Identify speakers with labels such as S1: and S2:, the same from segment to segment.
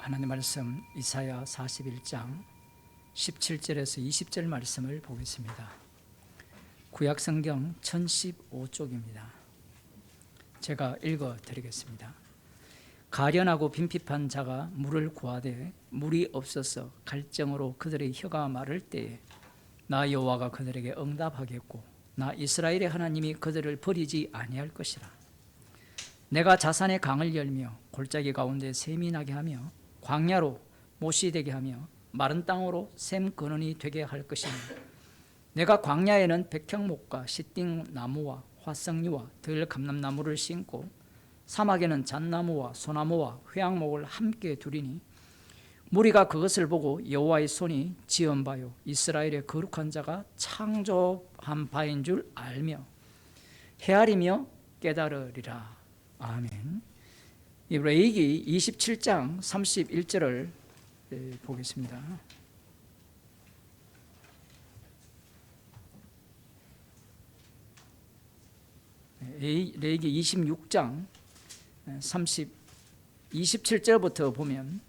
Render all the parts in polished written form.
S1: 하나님 말씀 이사야 41장 17절에서 20절 말씀을 보겠습니다. 구약성경 1015쪽입니다. 제가 읽어드리겠습니다. 가련하고 빈핍한 자가 물을 구하되 물이 없어서 갈증으로 그들의 혀가 마를 때에 나 여호와가 그들에게 응답하겠고 나 이스라엘의 하나님이 그들을 버리지 아니할 것이라. 내가 자산의 강을 열며 골짜기 가운데 샘이 나게 하며 광야로 못이 되게 하며 마른 땅으로 샘 근원이 되게 할 것이며 내가 광야에는 백향목과 시띵나무와 화석류와 들감람나무를 심고 사막에는 잣나무와 소나무와 회양목을 함께 두리니 무리가 그것을 보고 여호와의 손이 지은 바요 이스라엘의 거룩한 자가 창조한 바인 줄 알며 헤아리며 깨달으리라. 아멘. 이 레위기 27장 31절을 보겠습니다. 레위기 26장 27절부터 보면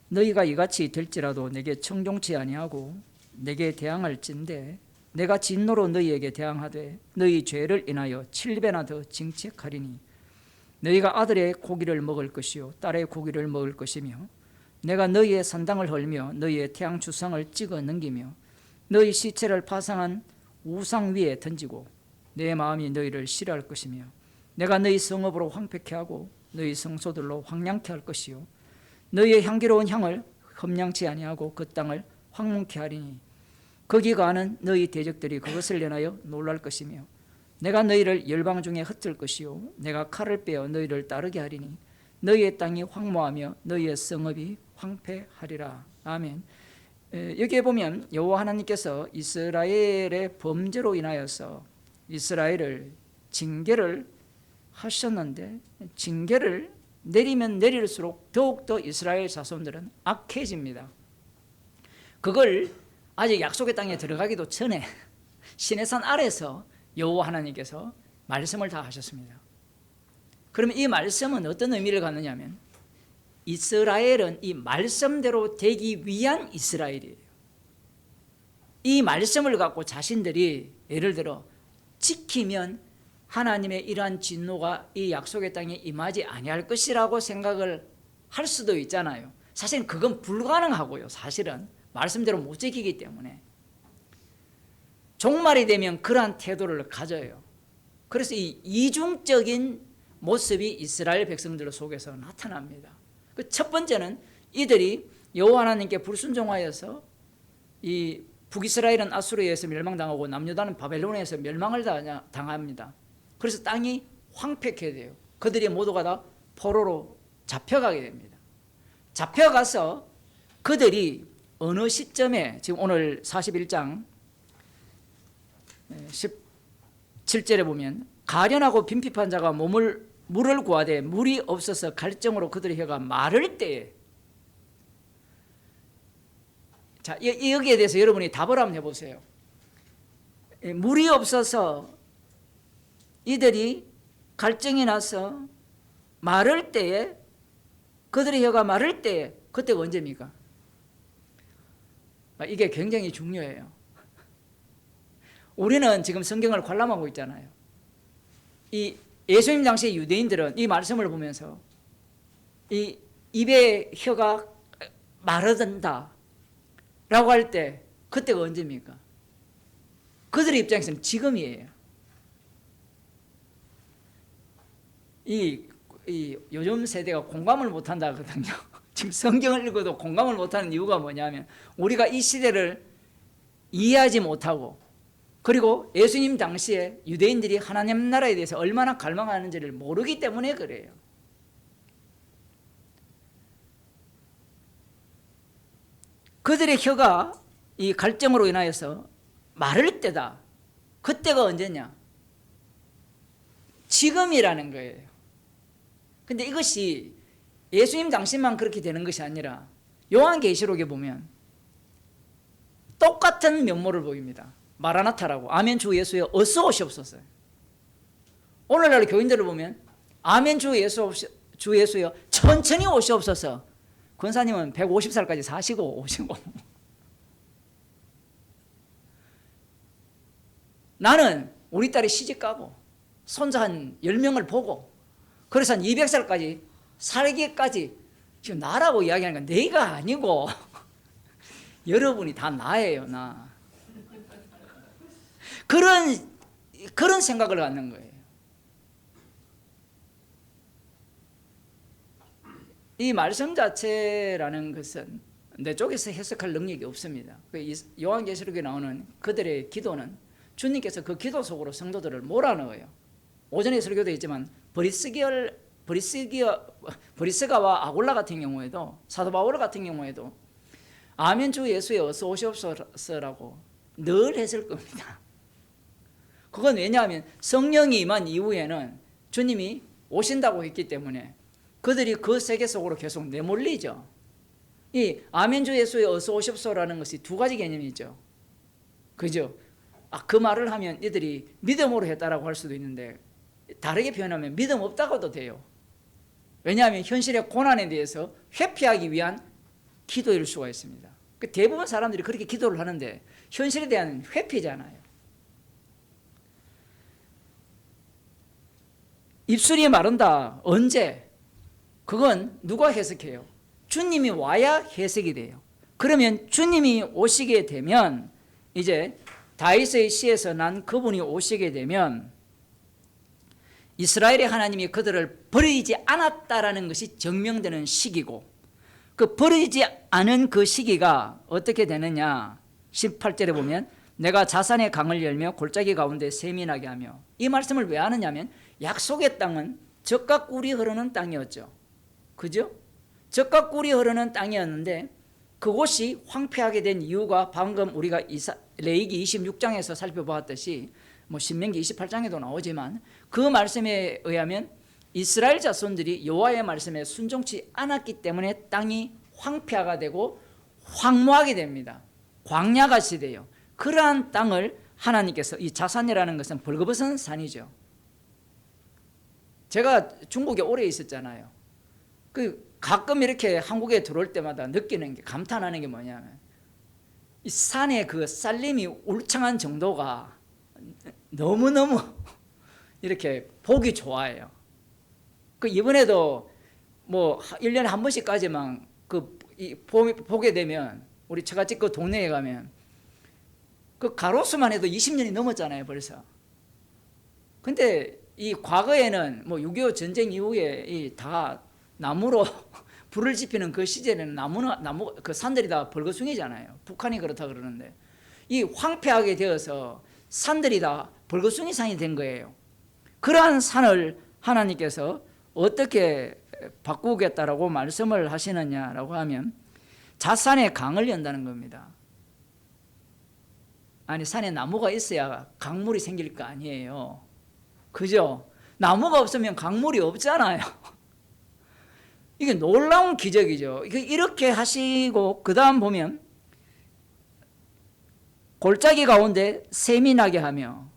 S1: 너희가 이같이 될지라도 내게 청종치 아니하고 내게 대항할진대 내가 진노로 너희에게 대항하되 너희 죄를 인하여 7배나 더 징책하리니 너희가 아들의 고기를 먹을 것이요 딸의 고기를 먹을 것이며 내가 너희의 산당을 헐며 너희의 태양 주상을 찍어 넘기며 너희 시체를 파상한 우상 위에 던지고 내 마음이 너희를 싫어할 것이며 내가 너희 성읍으로 황폐케 하고 너희 성소들로 황량케 할 것이요 너희의 향기로운 향을 험량치 아니하고 그 땅을 황문케 하리니 거기 가는 너희 대적들이 그것을 인하여 놀랄 것이며 내가 너희를 열방 중에 흩을 것이요 내가 칼을 빼어 너희를 따르게 하리니 너희의 땅이 황무하며 너희의 성읍이 황폐하리라. 아멘. 여기에 보면 여호와 하나님께서 이스라엘의 범죄로 인하여서 이스라엘을 징계를 하셨는데 징계를 내리면 내릴수록 더욱더 이스라엘 자손들은 악해집니다. 그걸 아직 약속의 땅에 들어가기도 전에 시내산 아래서 여호와 하나님께서 말씀을 다 하셨습니다. 그러면 이 말씀은 어떤 의미를 갖느냐면 이스라엘은 이 말씀대로 되기 위한 이스라엘이에요. 이 말씀을 갖고 자신들이 예를 들어 지키면 하나님의 이러한 진노가 이 약속의 땅에 임하지 아니할 것이라고 생각을 할 수도 있잖아요. 사실은 그건 불가능하고요. 사실은 말씀대로 못 지키기 때문에 종말이 되면 그러한 태도를 가져요. 그래서 이 이중적인 모습이 이스라엘 백성들 속에서 나타납니다. 그 첫 번째는 이들이 여호와 하나님께 불순종하여서 이 북이스라엘은 아수르에서 멸망당하고 남유다는 바벨론에서 멸망을 당합니다. 그래서 땅이 황폐케 돼요. 그들이 모두가 다 포로로 잡혀가게 됩니다. 잡혀가서 그들이 어느 시점에 지금 오늘 41장 17절에 보면 가련하고 빈핍한 자가 물을 구하되 물이 없어서 갈증으로 그들의 혀가 마를 때에 자 여기에 대해서 여러분이 답을 한번 해보세요. 물이 없어서 이들이 갈증이 나서 마를 때에 그들의 혀가 마를 때에 그때가 언제입니까? 이게 굉장히 중요해요. 우리는 지금 성경을 관람하고 있잖아요. 이 예수님 당시의 유대인들은 이 말씀을 보면서 이 입의 혀가 마르든다 라고 할 때 그때가 언제입니까? 그들의 입장에서는 지금이에요. 이 요즘 세대가 공감을 못한다 하거든요. 지금 성경을 읽어도 공감을 못하는 이유가 뭐냐면 우리가 이 시대를 이해하지 못하고 그리고 예수님 당시에 유대인들이 하나님 나라에 대해서 얼마나 갈망하는지를 모르기 때문에 그래요. 그들의 혀가 이 갈증으로 인하여서 마를 때다. 그때가 언제냐? 지금이라는 거예요. 근데 이것이 예수님 당시만 그렇게 되는 것이 아니라 요한계시록에 보면 똑같은 면모를 보입니다. 마라나타라고 아멘 주 예수여 어서 오시옵소서. 오늘날 교인들을 보면 아멘 주 예수여 천천히 오시옵소서. 권사님은 150살까지 사시고 오시고, 나는 우리 딸이 시집가고 손자 한 10명을 보고 그래서 한 200살까지 살기까지 지금 나라고 이야기하는 건 내가 아니고 여러분이 다 나예요. 나. 그런 생각을 갖는 거예요. 이 말씀 자체라는 것은 내 쪽에서 해석할 능력이 없습니다. 요한계시록에 나오는 그들의 기도는 주님께서 그 기도 속으로 성도들을 몰아넣어요. 오전에 설교도 있지만 브리스가와 아굴라 같은 경우에도, 사도 바울 같은 경우에도 아멘 주 예수에 어서 오시옵소서라고 늘 했을 겁니다. 그건 왜냐하면 성령이 임한 이후에는 주님이 오신다고 했기 때문에 그들이 그 세계 속으로 계속 내몰리죠. 이 아멘 주 예수에 어서 오십소라는 것이 두 가지 개념이죠. 그죠? 그 말을 하면 이들이 믿음으로 했다라고 할 수도 있는데, 다르게 표현하면 믿음 없다고도 돼요. 왜냐하면 현실의 고난에 대해서 회피하기 위한 기도일 수가 있습니다. 대부분 사람들이 그렇게 기도를 하는데 현실에 대한 회피잖아요. 입술이 마른다. 언제? 그건 누가 해석해요? 주님이 와야 해석이 돼요. 그러면 주님이 오시게 되면, 이제 다윗의 시에서 난 그분이 오시게 되면 이스라엘의 하나님이 그들을 버리지 않았다라는 것이 증명되는 시기고, 그 버리지 않은 그 시기가 어떻게 되느냐, 18절에 보면 내가 자산의 강을 열며 골짜기 가운데 샘이 나게 하며, 이 말씀을 왜 하느냐면 약속의 땅은 젖과 꿀이 흐르는 땅이었죠. 그죠? 젖과 꿀이 흐르는 땅이었는데 그곳이 황폐하게 된 이유가 방금 우리가 레위기 26장에서 살펴보았듯이 신명기 28장에도 나오지만, 그 말씀에 의하면 이스라엘 자손들이 여호와의 말씀에 순종치 않았기 때문에 땅이 황폐화가 되고 황무하게 됩니다. 광야같이 돼요. 그러한 땅을 하나님께서, 이 자산이라는 것은 벌거벗은 산이죠. 제가 중국에 오래 있었잖아요. 가끔 이렇게 한국에 들어올 때마다 느끼는 게, 감탄하는 게 뭐냐면 이 산의 그 쌀림이 울창한 정도가 너무너무 이렇게 보기 좋아요. 이번에도 1년에 한 번씩까지만 보게 되면, 우리 처갓집 그 동네에 가면 그 가로수만 해도 20년이 넘었잖아요, 벌써. 근데 이 과거에는 6.25 전쟁 이후에 다 나무로 불을 지피는 그 시절에는 나무 그 산들이 다 벌거숭이잖아요. 북한이 그렇다 그러는데, 이 황폐하게 되어서 산들이 다 벌거숭이 산이 된 거예요. 그러한 산을 하나님께서 어떻게 바꾸겠다라고 말씀을 하시느냐라고 하면 자산의 강을 연다는 겁니다. 아니, 산에 나무가 있어야 강물이 생길 거 아니에요. 그죠? 나무가 없으면 강물이 없잖아요. 이게 놀라운 기적이죠. 이렇게 하시고, 그 다음 보면 골짜기 가운데 샘이 나게 하며,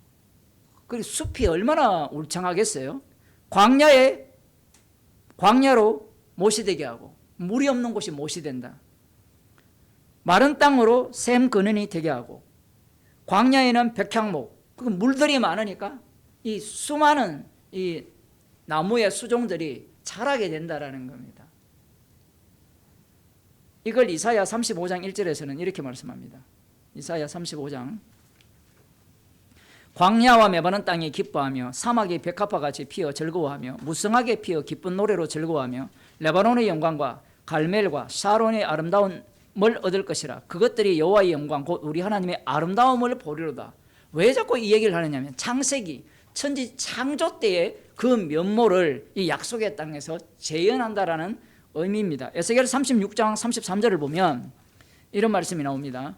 S1: 그리고 숲이 얼마나 울창하겠어요? 광야로 못이 되게 하고, 물이 없는 곳이 못이 된다. 마른 땅으로 샘 근원이 되게 하고, 광야에는 백향목, 물들이 많으니까 이 수많은 이 나무의 수종들이 자라게 된다라는 겁니다. 이걸 이사야 35장 1절에서는 이렇게 말씀합니다. 이사야 35장, 광야와 메마른 땅이 기뻐하며 사막이 백합화같이 피어 즐거워하며 무성하게 피어 기쁜 노래로 즐거워하며 레바논의 영광과 갈멜과 샤론의 아름다움을 얻을 것이라. 그것들이 여호와의 영광 곧 우리 하나님의 아름다움을 보리로다. 왜 자꾸 이 얘기를 하느냐면, 창세기 천지 창조 때의 그 면모를 이 약속의 땅에서 재현한다라는 의미입니다. 에스겔 36장 33절을 보면 이런 말씀이 나옵니다.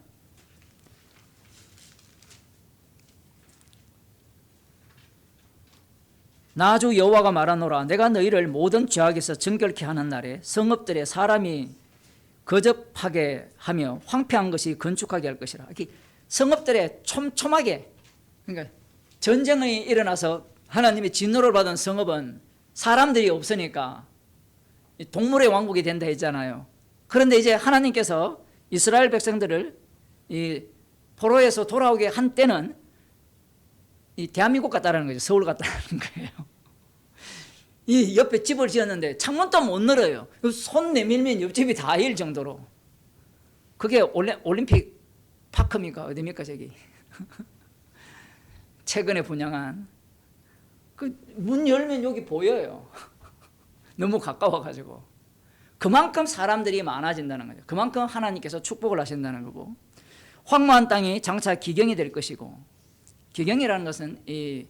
S1: 나 주 여호와가 말하노라. 내가 너희를 모든 죄악에서 정결케 하는 날에 성읍들에 사람이 거접하게 하며 황폐한 것이 건축하게 할 것이라. 성읍들에 촘촘하게, 그러니까 전쟁이 일어나서 하나님의 진노를 받은 성읍은 사람들이 없으니까 동물의 왕국이 된다 했잖아요. 그런데 이제 하나님께서 이스라엘 백성들을 이 포로에서 돌아오게 한 때는 이 대한민국 같다라는 거죠. 서울 같다는 거예요. 이 옆에 집을 지었는데 창문도 못 열어요. 손 내밀면 옆집이 다 일 정도로. 그게 올림픽 파크입니까? 어디입니까 저기? 최근에 분양한. 그 문 열면 여기 보여요. 너무 가까워가지고. 그만큼 사람들이 많아진다는 거죠. 그만큼 하나님께서 축복을 하신다는 거고, 황무한 땅이 장차 기경이 될 것이고, 기경이라는 것은 이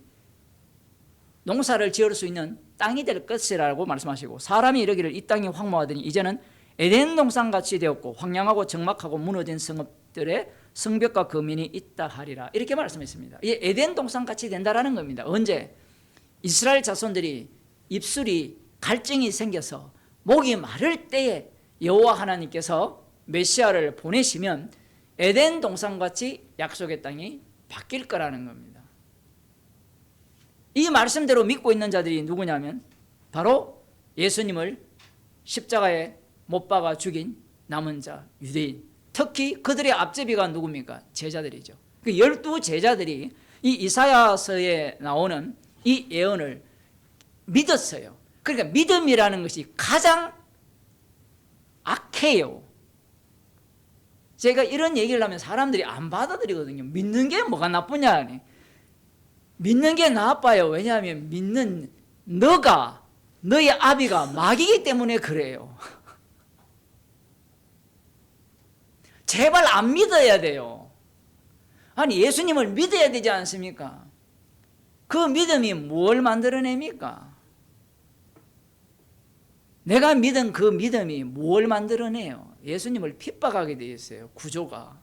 S1: 농사를 지을 수 있는 땅이 될 것이라고 말씀하시고, 사람이 이르기를 이 땅이 황무하더니 이제는 에덴 동산같이 되었고 황량하고 적막하고 무너진 성읍들의 성벽과 거민이 있다 하리라, 이렇게 말씀했습니다. 이게 에덴 동산같이 된다라는 겁니다. 언제? 이스라엘 자손들이 입술이 갈증이 생겨서 목이 마를 때에 여호와 하나님께서 메시아를 보내시면 에덴 동산같이 약속의 땅이 바뀔 거라는 겁니다. 이 말씀대로 믿고 있는 자들이 누구냐면 바로 예수님을 십자가에 못 박아 죽인 남은 자 유대인, 특히 그들의 앞제비가 누굽니까? 제자들이죠. 그 12 제자들이 이 이사야서에 나오는 이 예언을 믿었어요. 그러니까 믿음이라는 것이 가장 악해요. 제가 이런 얘기를 하면 사람들이 안 받아들이거든요. 믿는 게 뭐가 나쁘냐? 믿는 게 나빠요. 왜냐하면 믿는 너의 아비가 마귀이기 때문에 그래요. 제발 안 믿어야 돼요. 아니 예수님을 믿어야 되지 않습니까? 그 믿음이 뭘 만들어냅니까? 내가 믿은 그 믿음이 뭘 만들어내요? 예수님을 핍박하게 되어 있어요. 구조가.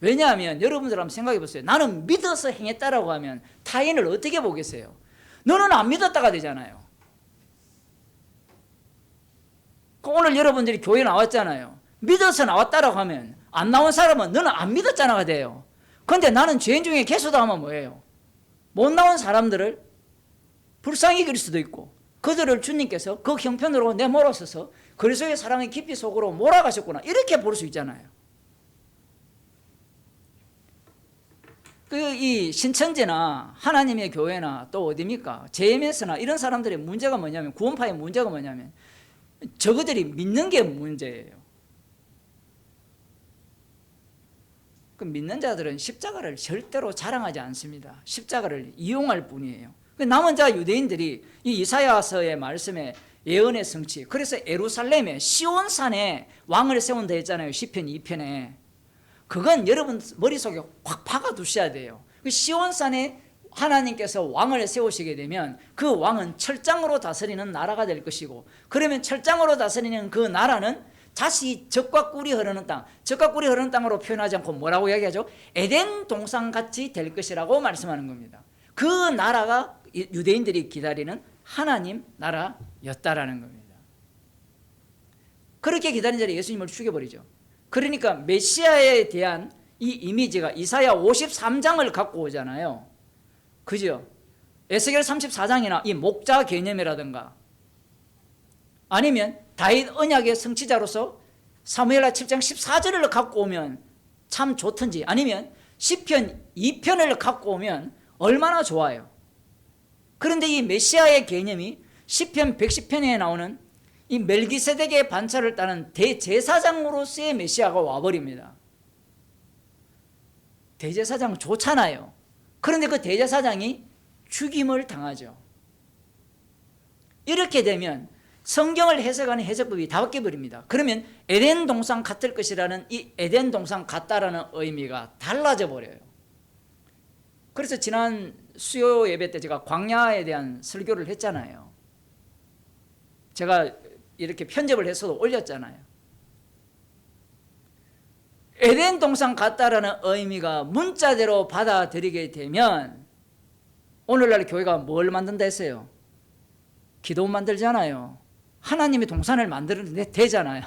S1: 왜냐하면 여러분들 한번 생각해 보세요. 나는 믿어서 행했다라고 하면 타인을 어떻게 보겠어요? 너는 안 믿었다가 되잖아요. 오늘 여러분들이 교회 나왔잖아요. 믿어서 나왔다라고 하면 안 나온 사람은 너는 안 믿었잖아가 돼요. 그런데 나는 죄인 중에 개수다 하면 뭐예요? 못 나온 사람들을 불쌍히 여길 수도 있고, 그들을 주님께서 그 형편으로 내몰아서서 그리스도의 사랑의 깊이 속으로 몰아가셨구나, 이렇게 볼 수 있잖아요. 이 신천지나 하나님의 교회나 또 어디입니까? JMS나 이런 사람들의 문제가 뭐냐면, 구원파의 문제가 뭐냐면 저그들이 믿는 게 문제예요. 그 믿는 자들은 십자가를 절대로 자랑하지 않습니다. 십자가를 이용할 뿐이에요. 남은 자 유대인들이 이 이사야서의 말씀에 예언의 성취, 그래서 예루살렘에 시온산에 왕을 세운다 했잖아요. 시편 2편에. 그건 여러분 머릿속에 확 박아 두셔야 돼요. 그 시온산에 하나님께서 왕을 세우시게 되면 그 왕은 철장으로 다스리는 나라가 될 것이고, 그러면 철장으로 다스리는 그 나라는 다시 젖과 꿀이 흐르는 땅, 젖과 꿀이 흐르는 땅으로 표현하지 않고 뭐라고 이야기하죠? 에덴 동산같이 될 것이라고 말씀하는 겁니다. 그 나라가 유대인들이 기다리는 하나님 나라였다라는 겁니다. 그렇게 기다린 자리 예수님을 죽여버리죠. 그러니까 메시아에 대한 이 이미지가 이사야 53장을 갖고 오잖아요. 그죠? 에스겔 34장이나 이 목자 개념이라든가, 아니면 다윗 언약의 성취자로서 사무엘하 7장 14절을 갖고 오면 참 좋던지, 아니면 시편 2편을 갖고 오면 얼마나 좋아요. 그런데 이 메시아의 개념이 시편 110편에 나오는 이 멜기세덱의 반차를 따는 대제사장으로서의 메시아가 와버립니다. 대제사장 좋잖아요. 그런데 그 대제사장이 죽임을 당하죠. 이렇게 되면 성경을 해석하는 해석법이 다 바뀌어버립니다. 그러면 에덴 동산 같을 것이라는 이 에덴 동산 같다라는 의미가 달라져 버려요. 그래서 지난 수요 예배 때 제가 광야에 대한 설교를 했잖아요. 제가 이렇게 편집을 해서도 올렸잖아요. 에덴 동산 같다라는 의미가 문자대로 받아들이게 되면 오늘날 교회가 뭘 만든다 했어요? 기도원 만들잖아요. 하나님의 동산을 만드는데 되잖아요.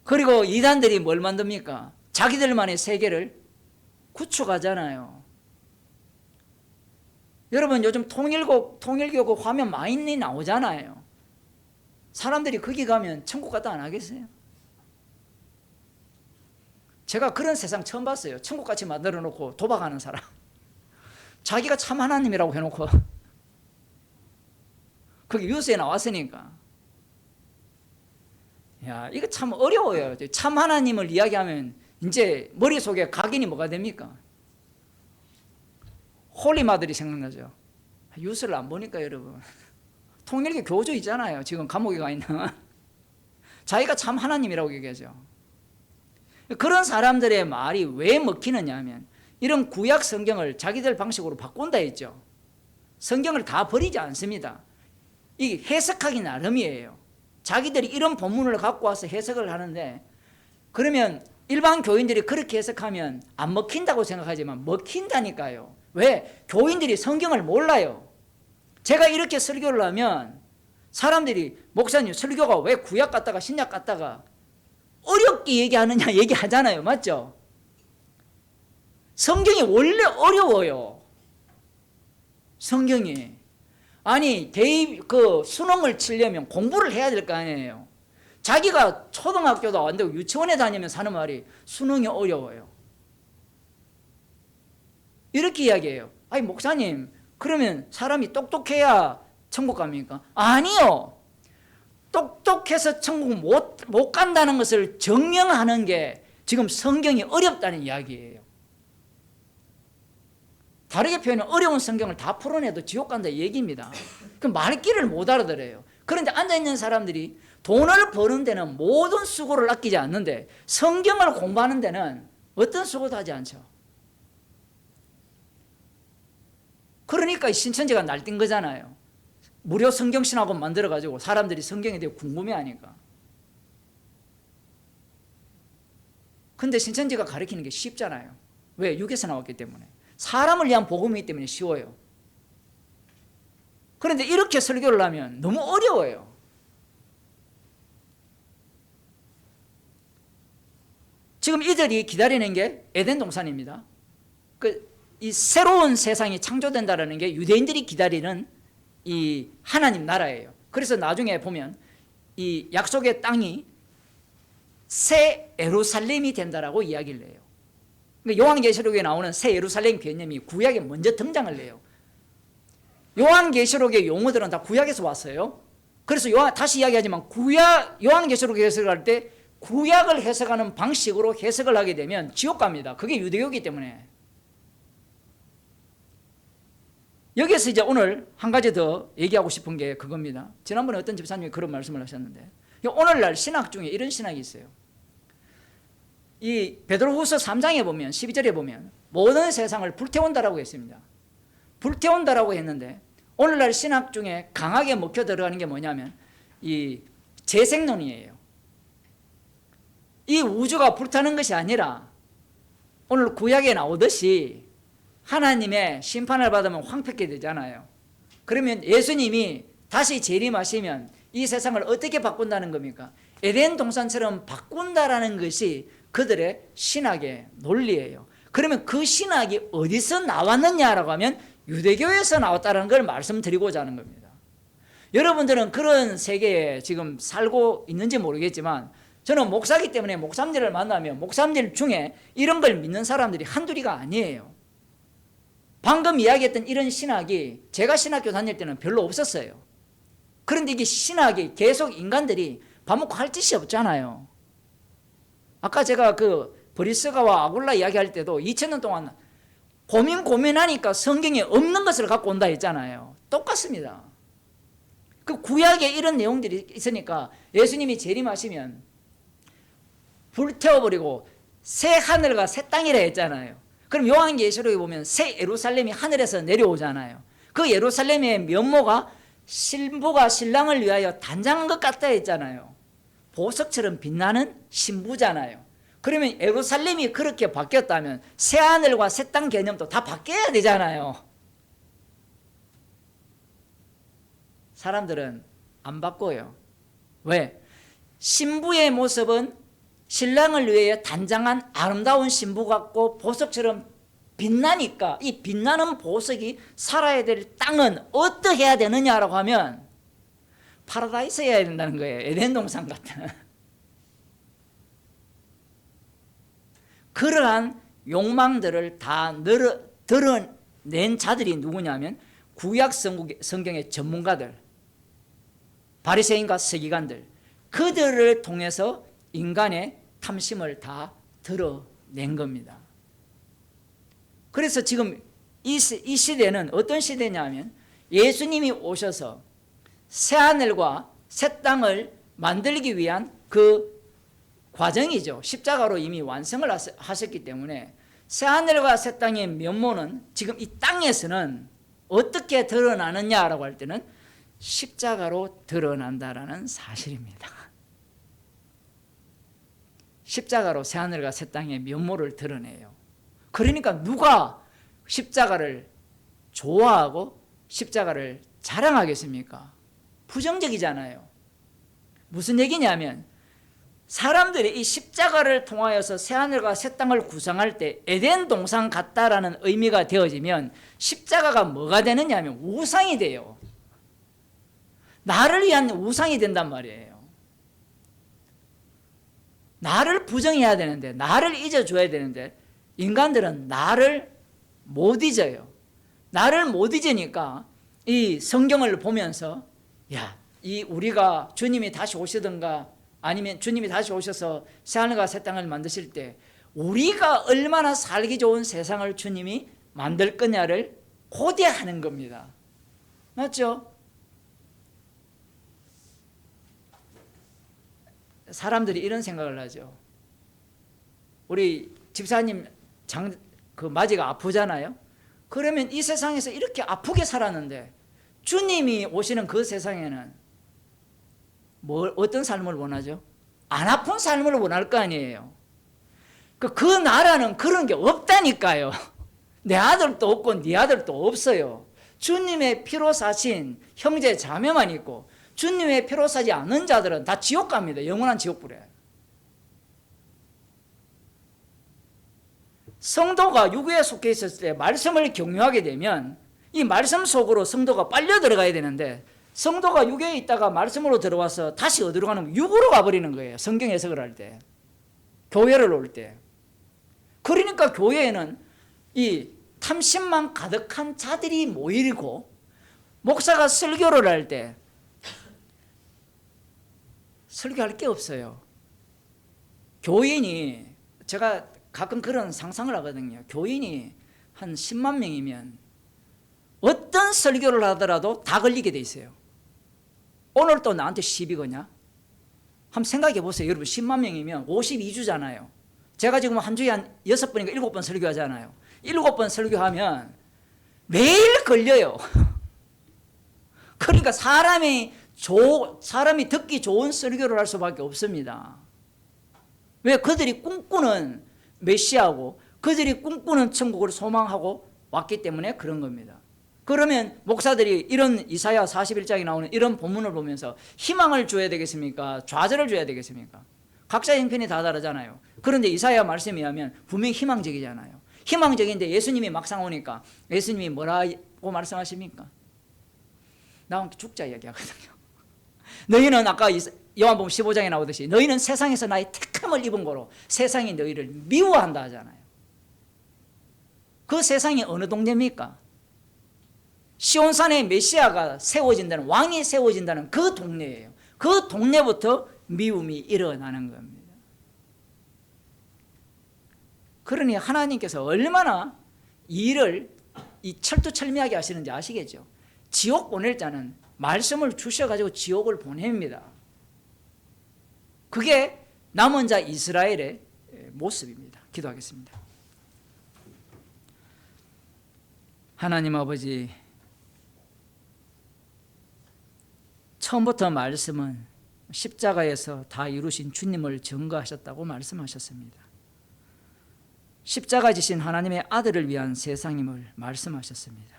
S1: 그리고 이단들이 뭘 만듭니까? 자기들만의 세계를 구축하잖아요. 여러분 요즘 통일교구 화면 많이 나오잖아요. 사람들이 거기 가면 천국 갔다 안 하겠어요? 제가 그런 세상 처음 봤어요. 천국같이 만들어 놓고 도박하는 사람. 자기가 참 하나님이라고 해놓고 거기 뉴스에 나왔으니까. 야, 이거 참 어려워요. 참 하나님을 이야기하면 이제 머릿속에 각인이 뭐가 됩니까? 홀리마들이 생각나죠. 뉴스를 안 보니까 여러분. 통일교 교주 있잖아요. 지금 감옥에 가 있는. 자기가 참 하나님이라고 얘기하죠. 그런 사람들의 말이 왜 먹히느냐 하면 이런 구약 성경을 자기들 방식으로 바꾼다 했죠. 성경을 다 버리지 않습니다. 이게 해석하기 나름이에요. 자기들이 이런 본문을 갖고 와서 해석을 하는데, 그러면 일반 교인들이 그렇게 해석하면 안 먹힌다고 생각하지만 먹힌다니까요. 왜? 교인들이 성경을 몰라요. 제가 이렇게 설교를 하면 사람들이 목사님 설교가 왜 구약 갔다가 신약 갔다가 어렵게 얘기하느냐 얘기하잖아요. 맞죠? 성경이 원래 어려워요. 성경이. 아니 수능을 치려면 공부를 해야 될 거 아니에요. 자기가 초등학교도 안 되고 유치원에 다니면서 하는 말이 수능이 어려워요. 이렇게 이야기해요. 아니 목사님, 그러면 사람이 똑똑해야 천국 갑니까? 아니요. 똑똑해서 천국 못 간다는 것을 증명하는 게 지금 성경이 어렵다는 이야기예요. 다르게 표현하면 어려운 성경을 다 풀어내도 지옥 간다 얘기입니다. 그 말귀를 못 알아들어요. 그런데 앉아있는 사람들이 돈을 버는 데는 모든 수고를 아끼지 않는데 성경을 공부하는 데는 어떤 수고도 하지 않죠. 그러니까 신천지가 날뛴 거잖아요. 무료 성경신학원 만들어가지고 사람들이 성경에 대해 궁금해하니까. 근데 신천지가 가르치는 게 쉽잖아요. 왜? 육에서 나왔기 때문에. 사람을 위한 복음이기 때문에 쉬워요. 그런데 이렇게 설교를 하면 너무 어려워요. 지금 이들이 기다리는 게 에덴 동산입니다. 이 새로운 세상이 창조된다는 게 유대인들이 기다리는 이 하나님 나라예요. 그래서 나중에 보면 이 약속의 땅이 새 예루살렘이 된다라고 이야기를 해요. 그러니까 요한계시록에 나오는 새 예루살렘 개념이 구약에 먼저 등장을 해요. 요한계시록의 용어들은 다 구약에서 왔어요. 그래서 다시 이야기하지만 요한계시록 해석할 때 구약을 해석하는 방식으로 해석을 하게 되면 지옥 갑니다. 그게 유대교이기 때문에. 여기서 이제 오늘 한 가지 더 얘기하고 싶은 게 그겁니다. 지난번에 어떤 집사님이 그런 말씀을 하셨는데, 오늘날 신학 중에 이런 신학이 있어요. 이 베드로후서 3장에 보면 12절에 보면 모든 세상을 불태운다라고 했습니다. 불태운다라고 했는데 오늘날 신학 중에 강하게 먹혀 들어가는 게 뭐냐면 이 재생론이에요. 이 우주가 불타는 것이 아니라 오늘 구약에 나오듯이 하나님의 심판을 받으면 황폐게 되잖아요. 그러면 예수님이 다시 재림하시면 이 세상을 어떻게 바꾼다는 겁니까? 에덴 동산처럼 바꾼다라는 것이 그들의 신학의 논리예요. 그러면 그 신학이 어디서 나왔느냐라고 하면 유대교에서 나왔다는 걸 말씀드리고자 하는 겁니다. 여러분들은 그런 세계에 지금 살고 있는지 모르겠지만 저는 목사이기 때문에 목사님들을 만나면 목사님들 중에 이런 걸 믿는 사람들이 한둘이가 아니에요. 방금 이야기했던 이런 신학이 제가 신학교 다닐 때는 별로 없었어요. 그런데 이게 신학이 계속 인간들이 밥 먹고 할 짓이 없잖아요. 아까 제가 그 브리스가와 아굴라 이야기할 때도 2000년 동안 고민하니까 성경에 없는 것을 갖고 온다 했잖아요. 똑같습니다. 그 구약에 이런 내용들이 있으니까 예수님이 재림하시면 불태워버리고 새 하늘과 새 땅이라 했잖아요. 그럼 요한계시록에 보면 새 예루살렘이 하늘에서 내려오잖아요. 그 예루살렘의 면모가 신부가 신랑을 위하여 단장한 것 같다 했잖아요. 보석처럼 빛나는 신부잖아요. 그러면 예루살렘이 그렇게 바뀌었다면 새 하늘과 새 땅 개념도 다 바뀌어야 되잖아요. 사람들은 안 바꿔요. 왜? 신부의 모습은 신랑을 위해 단장한 아름다운 신부 같고 보석처럼 빛나니까 이 빛나는 보석이 살아야 될 땅은 어떠해야 되느냐라고 하면 파라다이스여야 된다는 거예요. 에덴 동산 같은. 그러한 욕망들을 다 드러낸 자들이 누구냐면 구약 성경의 전문가들, 바리새인과 서기관들, 그들을 통해서 인간의 탐심을 다 드러낸 겁니다. 그래서 지금 이 시대는 어떤 시대냐면 예수님이 오셔서 새하늘과 새 땅을 만들기 위한 그 과정이죠. 십자가로 이미 완성을 하셨기 때문에 새하늘과 새 땅의 면모는 지금 이 땅에서는 어떻게 드러나느냐라고 할 때는 십자가로 드러난다라는 사실입니다. 십자가로 새하늘과 새 땅의 면모를 드러내요. 그러니까 누가 십자가를 좋아하고 십자가를 자랑하겠습니까? 부정적이잖아요. 무슨 얘기냐면 사람들이 이 십자가를 통하여서 새하늘과 새 땅을 구성할 때 에덴 동산 같다라는 의미가 되어지면 십자가가 뭐가 되느냐 하면 우상이 돼요. 나를 위한 우상이 된단 말이에요. 나를 부정해야 되는데, 나를 잊어줘야 되는데 인간들은 나를 못 잊어요. 나를 못 잊으니까 이 성경을 보면서 이 우리가 주님이 다시 오시든가 아니면 주님이 다시 오셔서 새하늘과 새 땅을 만드실 때 우리가 얼마나 살기 좋은 세상을 주님이 만들 거냐를 고대하는 겁니다. 맞죠? 사람들이 이런 생각을 하죠. 우리 집사님 맞이가 아프잖아요. 그러면 이 세상에서 이렇게 아프게 살았는데 주님이 오시는 그 세상에는 어떤 삶을 원하죠? 안 아픈 삶을 원할 거 아니에요. 그 나라는 그런 게 없다니까요. 내 아들도 없고 네 아들도 없어요. 주님의 피로 사신 형제 자매만 있고 주님의 피로 사지 않는 자들은 다 지옥 갑니다. 영원한 지옥불에. 성도가 유교에 속해 있었을 때 말씀을 경유하게 되면 이 말씀 속으로 성도가 빨려 들어가야 되는데 성도가 유교에 있다가 말씀으로 들어와서 다시 어디로 가는 거예요? 육으로 가버리는 거예요. 성경 해석을 할 때. 교회를 올 때. 그러니까 교회에는 이 탐심만 가득한 자들이 모이고 목사가 설교를 할 때 설교할 게 없어요. 교인이 제가 가끔 그런 상상을 하거든요. 교인이 한 10만 명이면 어떤 설교를 하더라도 다 걸리게 돼 있어요. 오늘 또 나한테 시비 거냐? 한번 생각해 보세요. 여러분 10만 명이면 52주잖아요. 제가 지금 한 주에 한 6번인가 7번 설교하잖아요. 7번 설교하면 매일 걸려요. 그러니까 사람이 듣기 좋은 설교를 할 수밖에 없습니다. 왜? 그들이 꿈꾸는 메시아고 그들이 꿈꾸는 천국을 소망하고 왔기 때문에 그런 겁니다. 그러면 목사들이 이런 이사야 41장에 나오는 이런 본문을 보면서 희망을 줘야 되겠습니까? 좌절을 줘야 되겠습니까? 각자 형편이 다 다르잖아요. 그런데 이사야 말씀에 의하면 분명히 희망적이잖아요. 희망적인데 예수님이 막상 오니까 예수님이 뭐라고 말씀하십니까? 나와 죽자 이야기하거든요. 너희는 아까 요한복음 15장에 나오듯이 너희는 세상에서 나의 택함을 입은 거로 세상이 너희를 미워한다 하잖아요. 그 세상이 어느 동네입니까? 시온산에 메시아가 세워진다는, 왕이 세워진다는 그 동네예요. 그 동네부터 미움이 일어나는 겁니다. 그러니 하나님께서 얼마나 일을 철두철미하게 하시는지 아시겠죠? 지옥 보낼 자는 말씀을 주셔가지고 지옥을 보냅니다. 그게 남은 자 이스라엘의 모습입니다. 기도하겠습니다. 하나님 아버지, 처음부터 말씀은 십자가에서 다 이루신 주님을 증거하셨다고 말씀하셨습니다. 십자가 지신 하나님의 아들을 위한 세상임을 말씀하셨습니다.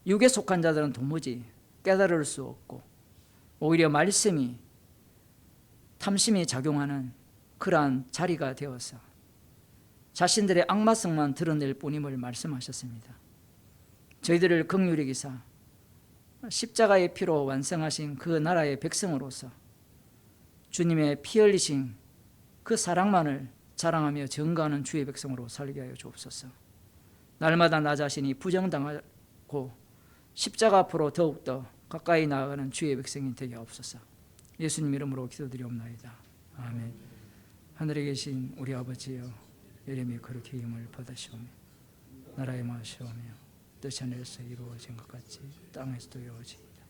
S1: 육에 속한 자들은 도무지 깨달을 수 없고 오히려 말씀이 탐심이 작용하는 그러한 자리가 되어서 자신들의 악마성만 드러낼 뿐임을 말씀하셨습니다. 저희들을 긍휼히 여기사 십자가의 피로 완성하신 그 나라의 백성으로서 주님의 피 흘리신 그 사랑만을 자랑하며 증거하는 주의 백성으로 살게 하여 주옵소서. 날마다 나 자신이 부정당하고 십자가 앞으로 더욱더 가까이 나아가는 주의 백성이 되게 하옵소서. 예수님 이름으로 기도드리옵나이다. 아멘. 하늘에 계신 우리 아버지여, 이름이 거룩히 힘을 받으시오며 나라의 마시오며 뜻이 하늘에서 이루어진 것 같이 땅에서도 이루어지이다.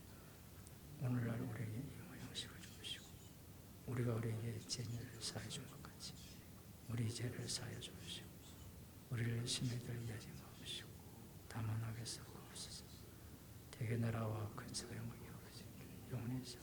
S1: 오늘날 우리에게 일용할 양식을 주시고 우리가 우리에게 죄를 사하여 준 것 같이 우리 죄를 사하여 주시고 우리를 시험에 들게 하지 마옵시고 다만 악에서 구하옵소서. 대개 나라와 근세가 영광이 아버지께 영원히 있사